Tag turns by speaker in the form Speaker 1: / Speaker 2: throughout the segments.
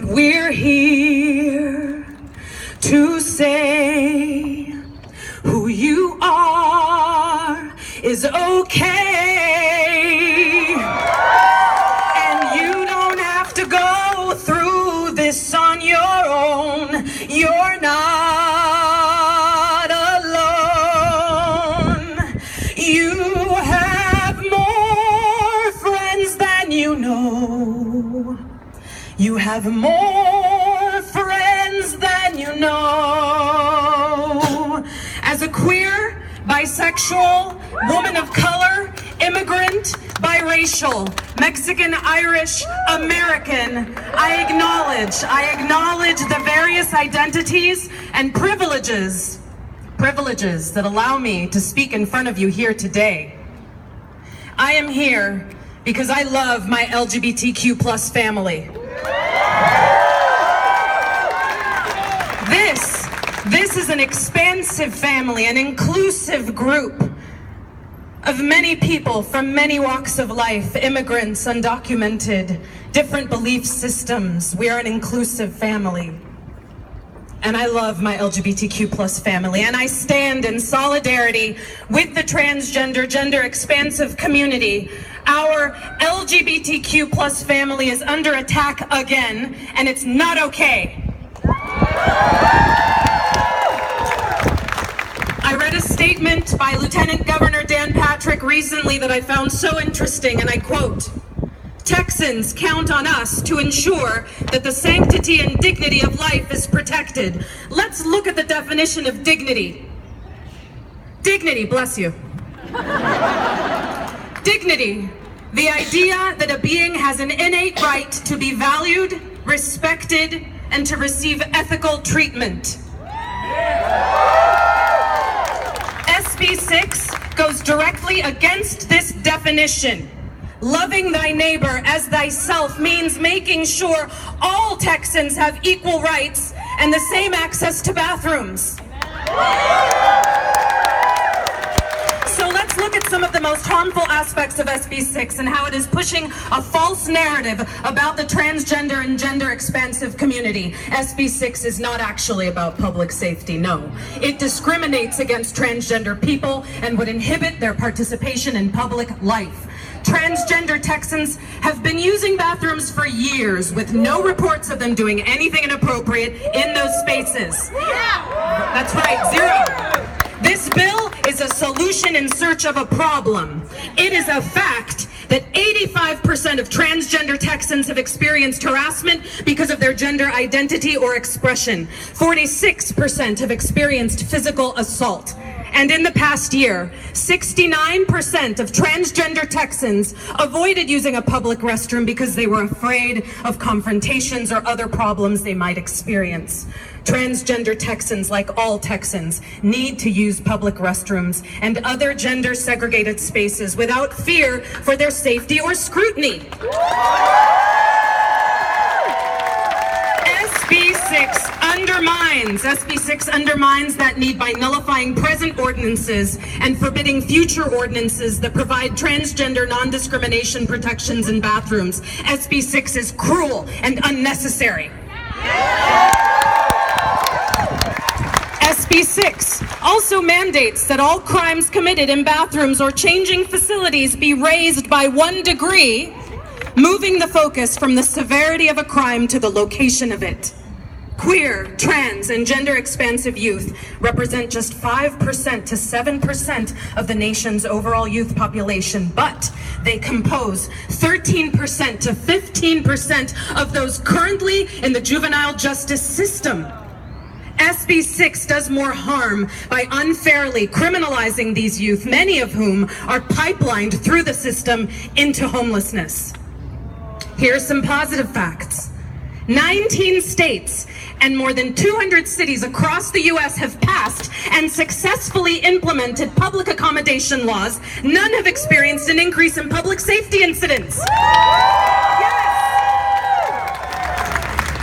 Speaker 1: But we're here to say who you are is okay. And you don't have to go through this on your own. You're not alone. You have more friends than you know. You have more friends than you know. As a queer, bisexual, woman of color, immigrant, biracial, Mexican, Irish, American, I acknowledge the various identities and privileges that allow me to speak in front of you here today. I am here because I love my LGBTQ plus family. This is an expansive family, an inclusive group of many people from many walks of life, immigrants, undocumented, different belief systems. We are an inclusive family. And I love my LGBTQ plus family, and I stand in solidarity with the transgender, gender expansive community. Our LGBTQ plus family is under attack again, and it's not okay. I read a statement by Lieutenant Governor Dan Patrick recently that I found so interesting, and I quote, "Texans count on us to ensure that the sanctity and dignity of life is protected." Let's look at the definition of dignity. Dignity, bless you. Dignity, the idea that a being has an innate right to be valued, respected, and to receive ethical treatment. SB 6 goes directly against this definition. Loving thy neighbor as thyself means making sure all Texans have equal rights and the same access to bathrooms. So let's look at some of the most harmful aspects of SB 6 and how it is pushing a false narrative about the transgender and gender expansive community. SB 6 is not actually about public safety, no. It discriminates against transgender people and would inhibit their participation in public life. Transgender Texans have been using bathrooms for years with no reports of them doing anything inappropriate in those spaces. That's right, zero. This bill is a solution in search of a problem. It is a fact that 85% of transgender Texans have experienced harassment because of their gender identity or expression. 46% have experienced physical assault. And in the past year, 69% of transgender Texans avoided using a public restroom because they were afraid of confrontations or other problems they might experience. Transgender Texans, like all Texans, need to use public restrooms and other gender-segregated spaces without fear for their safety or scrutiny. SB 6 undermines that need by nullifying present ordinances and forbidding future ordinances that provide transgender non-discrimination protections in bathrooms. SB 6 is cruel and unnecessary. SB 6 also mandates that all crimes committed in bathrooms or changing facilities be raised by 1 degree, moving the focus from the severity of a crime to the location of it. Queer, trans, and gender-expansive youth represent just 5% to 7% of the nation's overall youth population, but they compose 13% to 15% of those currently in the juvenile justice system. SB 6 does more harm by unfairly criminalizing these youth, many of whom are pipelined through the system into homelessness. Here are some positive facts. 19 states and more than 200 cities across the U.S. have passed and successfully implemented public accommodation laws. None have experienced an increase in public safety incidents.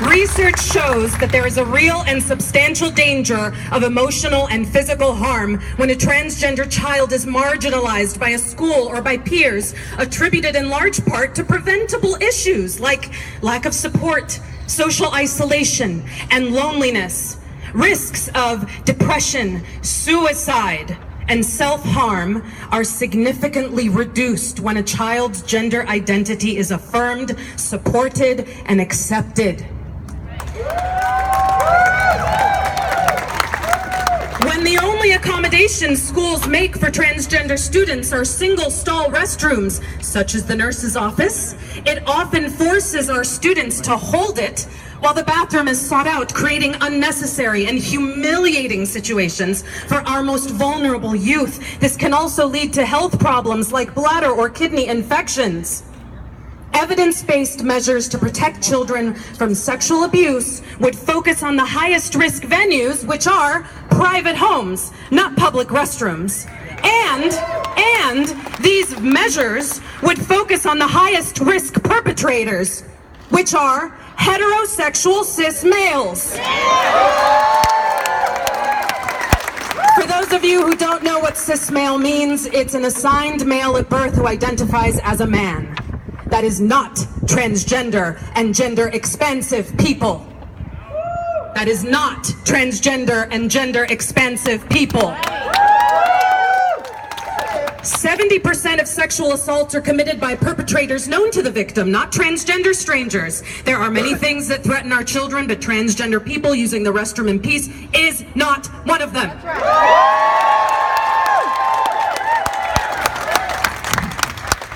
Speaker 1: Research shows that there is a real and substantial danger of emotional and physical harm when a transgender child is marginalized by a school or by peers, attributed in large part to preventable issues like lack of support, social isolation, and loneliness. Risks of depression, suicide, and self-harm are significantly reduced when a child's gender identity is affirmed, supported, and accepted. When the only accommodations schools make for transgender students are single-stall restrooms, such as the nurse's office, it often forces our students to hold it while the bathroom is sought out, creating unnecessary and humiliating situations for our most vulnerable youth. This can also lead to health problems like bladder or kidney infections. Evidence-based measures to protect children from sexual abuse would focus on the highest risk venues, which are private homes, not public restrooms. And these measures would focus on the highest risk perpetrators, which are heterosexual cis males. For those of you who don't know what cis male means, it's an assigned male at birth who identifies as a man. That is not transgender and gender expansive people. That is not transgender and gender expansive people. 70% of sexual assaults are committed by perpetrators known to the victim, not transgender strangers. There are many things that threaten our children, but transgender people using the restroom in peace is not one of them.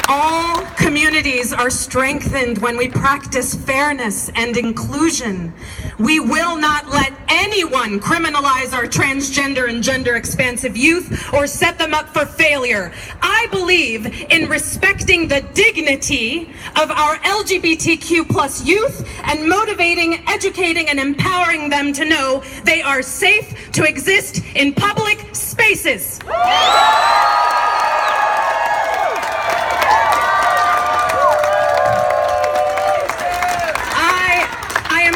Speaker 1: All communities are strengthened when we practice fairness and inclusion. We will not let anyone criminalize our transgender and gender expansive youth or set them up for failure. I believe in respecting the dignity of our LGBTQ+ youth and motivating, educating, and empowering them to know they are safe to exist in public spaces.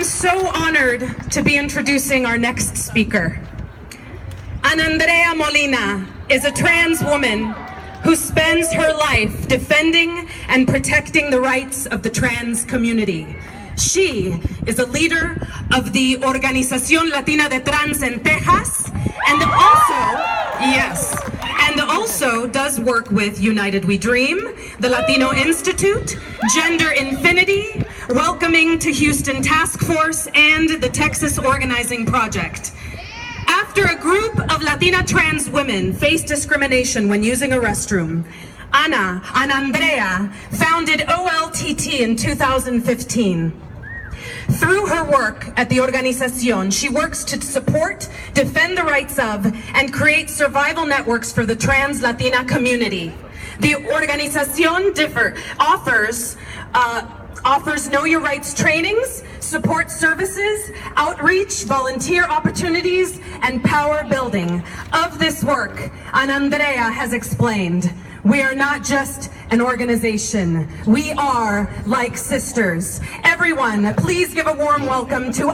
Speaker 1: So honored to be introducing our next speaker. Andrea Molina is a trans woman who spends her life defending and protecting the rights of the trans community. She is a leader of the Organización Latina de Trans en Texas and also does work with United We Dream, the Latino Institute, Gender Infinity, Welcoming to Houston Task Force, and the Texas Organizing Project. After a group of Latina trans women faced discrimination when using a restroom, Andrea founded OLTT in 2015. Through her work at the Organización, she works to support, defend the rights of, and create survival networks for the trans Latina community. The Organización offers Know Your Rights trainings, support services, outreach, volunteer opportunities, and power building. Of this work, Andrea has explained, we are not just an organization. We are like sisters. Everyone, please give a warm welcome to